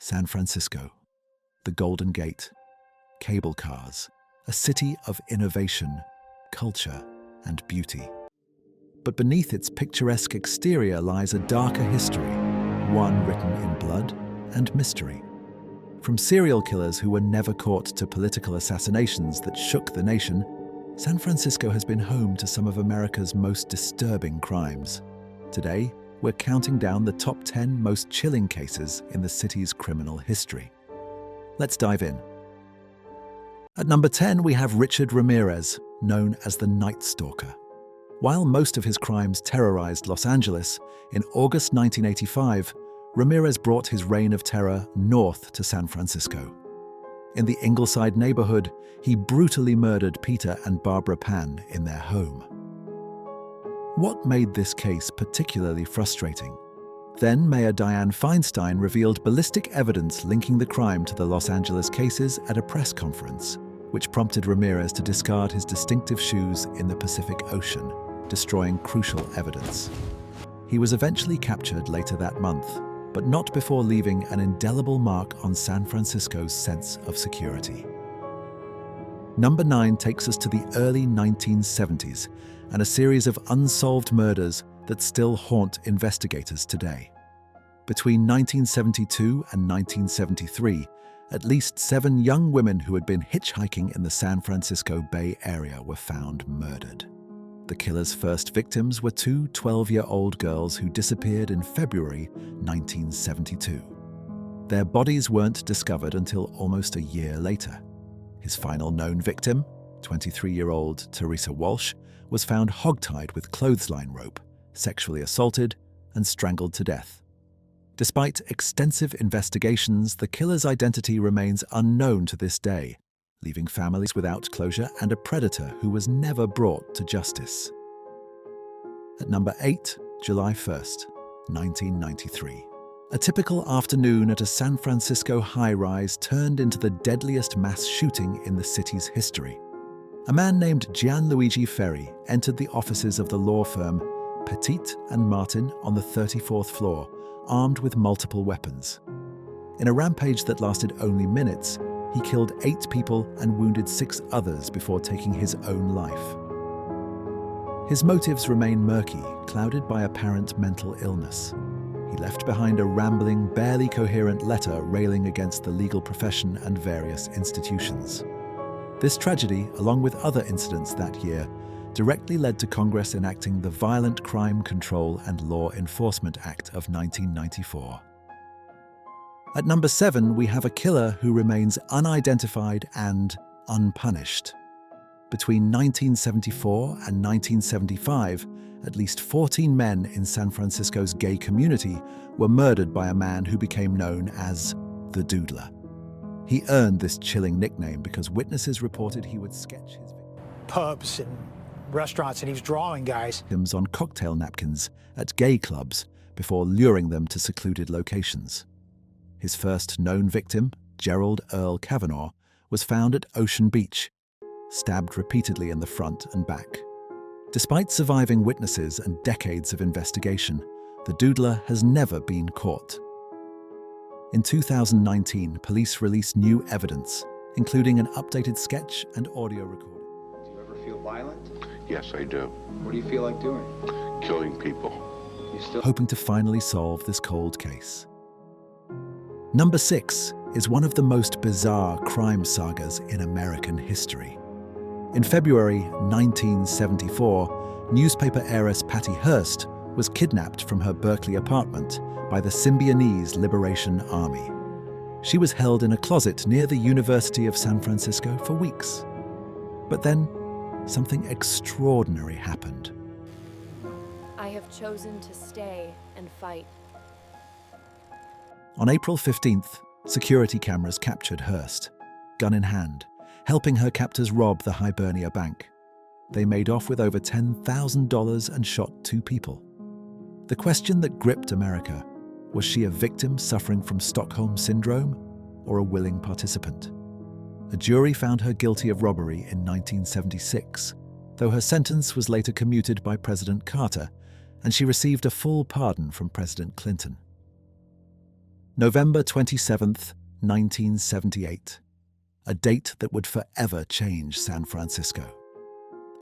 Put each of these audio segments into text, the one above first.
San Francisco, the Golden Gate, cable cars, a city of innovation, culture, and beauty. But beneath its picturesque exterior lies a darker history, one written in blood and mystery. From serial killers who were never caught to political assassinations that shook the nation, San Francisco has been home to some of America's most disturbing crimes. Today, we're counting down the top 10 most chilling cases in the city's criminal history. Let's dive in. At number 10, we have Richard Ramirez, known as the Night Stalker. While most of his crimes terrorized Los Angeles, in August 1985, Ramirez brought his reign of terror north to San Francisco. In the Ingleside neighborhood, he brutally murdered Peter and Barbara Pan in their home. What made this case particularly frustrating? Then Mayor Dianne Feinstein revealed ballistic evidence linking the crime to the Los Angeles cases at a press conference, which prompted Ramirez to discard his distinctive shoes in the Pacific Ocean, destroying crucial evidence. He was eventually captured later that month, but not before leaving an indelible mark on San Francisco's sense of security. Number 9 takes us to the early 1970s and a series of unsolved murders that still haunt investigators today. Between 1972 and 1973, at least 7 young women who had been hitchhiking in the San Francisco Bay Area were found murdered. The killer's first victims were 2 12-year-old girls who disappeared in February 1972. Their bodies weren't discovered until almost a year later. His final known victim, 23-year-old Teresa Walsh, was found hogtied with clothesline rope, sexually assaulted, and strangled to death. Despite extensive investigations, the killer's identity remains unknown to this day, leaving families without closure and a predator who was never brought to justice. At number 8, July 1st, 1993. A typical afternoon at a San Francisco high-rise turned into the deadliest mass shooting in the city's history. A man named Gianluigi Ferri entered the offices of the law firm Petit and Martin on the 34th floor, armed with multiple weapons. In a rampage that lasted only minutes, he killed 8 people and wounded 6 others before taking his own life. His motives remain murky, clouded by apparent mental illness. He left behind a rambling, barely coherent letter railing against the legal profession and various institutions. This tragedy, along with other incidents that year, directly led to Congress enacting the Violent Crime Control and Law Enforcement Act of 1994. At number 7, we have a killer who remains unidentified and unpunished. Between 1974 and 1975, at least 14 men in San Francisco's gay community were murdered by a man who became known as the Doodler. He earned this chilling nickname because witnesses reported he would sketch his pubs and restaurants, and he was drawing guys victims on cocktail napkins at gay clubs before luring them to secluded locations. His first known victim, Gerald Earl Kavanaugh, was found at Ocean Beach, stabbed repeatedly in the front and back. Despite surviving witnesses and decades of investigation, the Doodler has never been caught. In 2019, police released new evidence, including an updated sketch and audio recording. Do you ever feel violent? Yes, I do. What do you feel like doing? Killing people. You still Hoping to finally solve this cold case. Number 6 is one of the most bizarre crime sagas in American history. In February 1974, newspaper heiress Patty Hearst was kidnapped from her Berkeley apartment by the Symbionese Liberation Army. She was held in a closet near the University of San Francisco for weeks. But then, something extraordinary happened. I have chosen to stay and fight. On April 15th, security cameras captured Hearst, gun in hand, helping her captors rob the Hibernia Bank. They made off with over $10,000 and shot 2 people. The question that gripped America: was she a victim suffering from Stockholm Syndrome or a willing participant? A jury found her guilty of robbery in 1976, though her sentence was later commuted by President Carter, and she received a full pardon from President Clinton. November 27th, 1978. A date that would forever change San Francisco.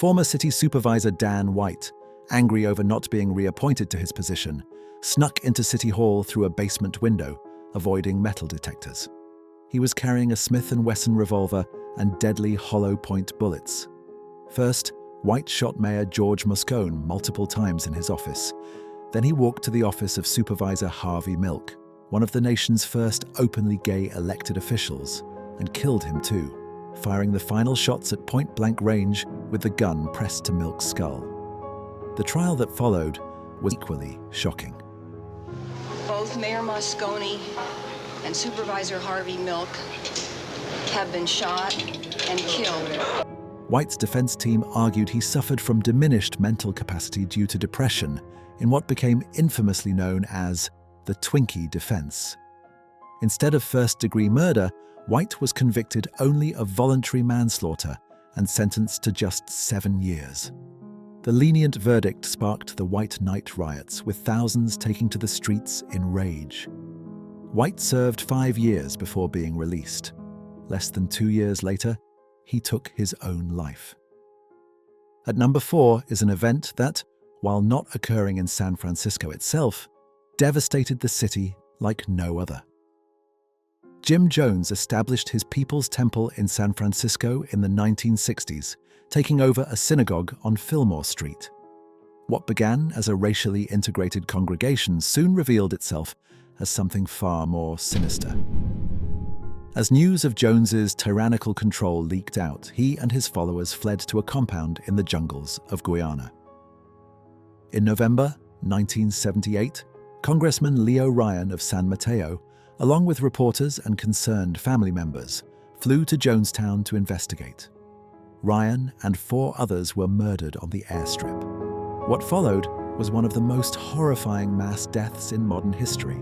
Former city supervisor Dan White, angry over not being reappointed to his position, snuck into City Hall through a basement window, avoiding metal detectors. He was carrying a Smith & Wesson revolver and deadly hollow-point bullets. First, White shot Mayor George Moscone multiple times in his office. Then he walked to the office of Supervisor Harvey Milk, one of the nation's first openly gay elected officials, and killed him too, firing the final shots at point-blank range with the gun pressed to Milk's skull. The trial that followed was equally shocking. Both Mayor Moscone and Supervisor Harvey Milk have been shot and killed. White's defense team argued he suffered from diminished mental capacity due to depression in what became infamously known as the Twinkie defense. Instead of first-degree murder, White was convicted only of voluntary manslaughter and sentenced to just 7 years. The lenient verdict sparked the White Night riots, with thousands taking to the streets in rage. White served 5 years before being released. Less than 2 years later, he took his own life. At number 4 is an event that, while not occurring in San Francisco itself, devastated the city like no other. Jim Jones established his People's Temple in San Francisco in the 1960s, taking over a synagogue on Fillmore Street. What began as a racially integrated congregation soon revealed itself as something far more sinister. As news of Jones's tyrannical control leaked out, he and his followers fled to a compound in the jungles of Guyana. In November 1978, Congressman Leo Ryan of San Mateo, along with reporters and concerned family members, flew to Jonestown to investigate. Ryan and 4 others were murdered on the airstrip. What followed was one of the most horrifying mass deaths in modern history.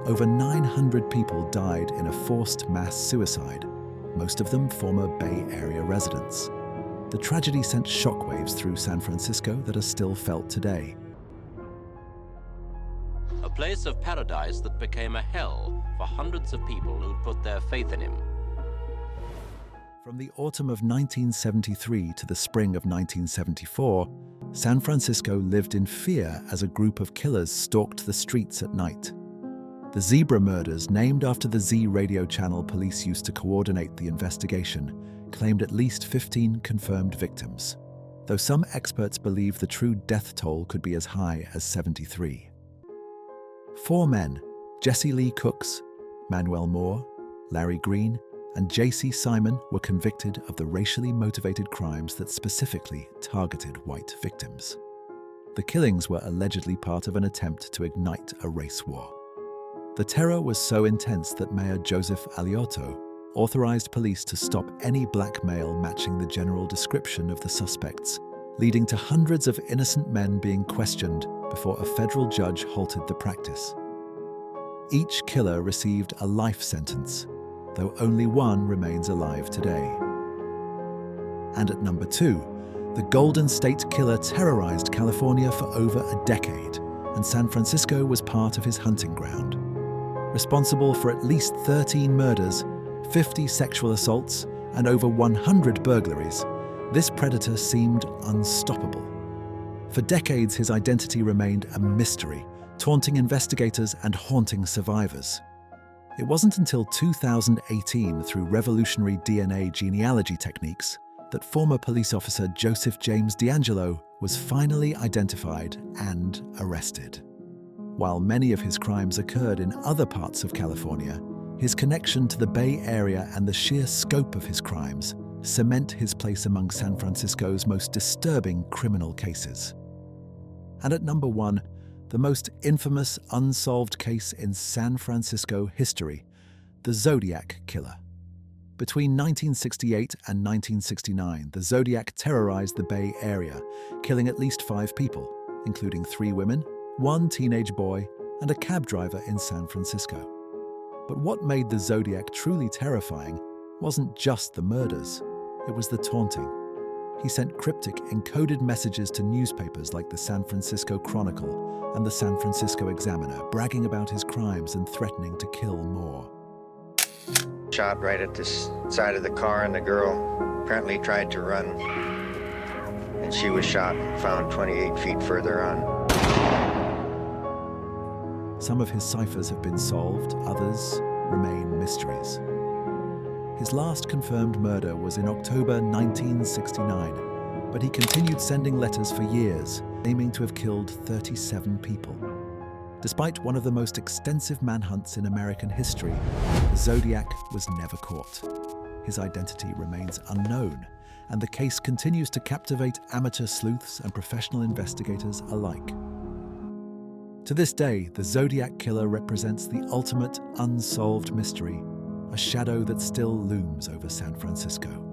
Over 900 people died in a forced mass suicide, most of them former Bay Area residents. The tragedy sent shockwaves through San Francisco that are still felt today. A place of paradise that became a hell for hundreds of people who'd put their faith in him. From the autumn of 1973 to the spring of 1974, San Francisco lived in fear as a group of killers stalked the streets at night. The Zebra murders, named after the Z radio channel police used to coordinate the investigation, claimed at least 15 confirmed victims, though some experts believe the true death toll could be as high as 73. 4 men, Jesse Lee Cooks, Manuel Moore, Larry Green, and J.C. Simon, were convicted of the racially motivated crimes that specifically targeted white victims. The killings were allegedly part of an attempt to ignite a race war. The terror was so intense that Mayor Joseph Alioto authorized police to stop any black male matching the general description of the suspects, leading to hundreds of innocent men being questioned before a federal judge halted the practice. Each killer received a life sentence, though only one remains alive today. And at number 2, the Golden State Killer terrorized California for over a decade, and San Francisco was part of his hunting ground. Responsible for at least 13 murders, 50 sexual assaults, and over 100 burglaries, this predator seemed unstoppable. For decades, his identity remained a mystery, taunting investigators and haunting survivors. It wasn't until 2018, through revolutionary DNA genealogy techniques, that former police officer Joseph James D'Angelo was finally identified and arrested. While many of his crimes occurred in other parts of California, his connection to the Bay Area and the sheer scope of his crimes cement his place among San Francisco's most disturbing criminal cases. And at number 1, the most infamous unsolved case in San Francisco history, the Zodiac Killer. Between 1968 and 1969, the Zodiac terrorized the Bay Area, killing at least 5 people, including 3 women, 1 teenage boy, and a cab driver in San Francisco. But what made the Zodiac truly terrifying wasn't just the murders, it was the taunting. He sent cryptic, encoded messages to newspapers like the San Francisco Chronicle and the San Francisco Examiner, bragging about his crimes and threatening to kill more. Shot right at the side of the car, and the girl apparently tried to run. And she was shot and found 28 feet further on. Some of his ciphers have been solved, others remain mysteries. His last confirmed murder was in October 1969, but he continued sending letters for years, aiming to have killed 37 people. Despite one of the most extensive manhunts in American history, the Zodiac was never caught. His identity remains unknown, and the case continues to captivate amateur sleuths and professional investigators alike. To this day, the Zodiac Killer represents the ultimate unsolved mystery, a shadow that still looms over San Francisco.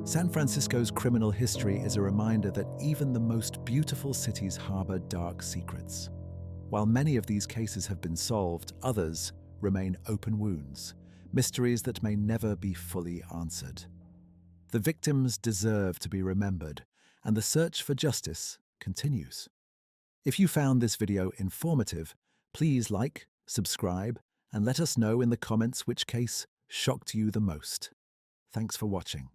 San Francisco's criminal history is a reminder that even the most beautiful cities harbor dark secrets. While many of these cases have been solved, others remain open wounds, mysteries that may never be fully answered. The victims deserve to be remembered, and the search for justice continues. If you found this video informative, please like, subscribe, and let us know in the comments which case shocked you the most. Thanks for watching.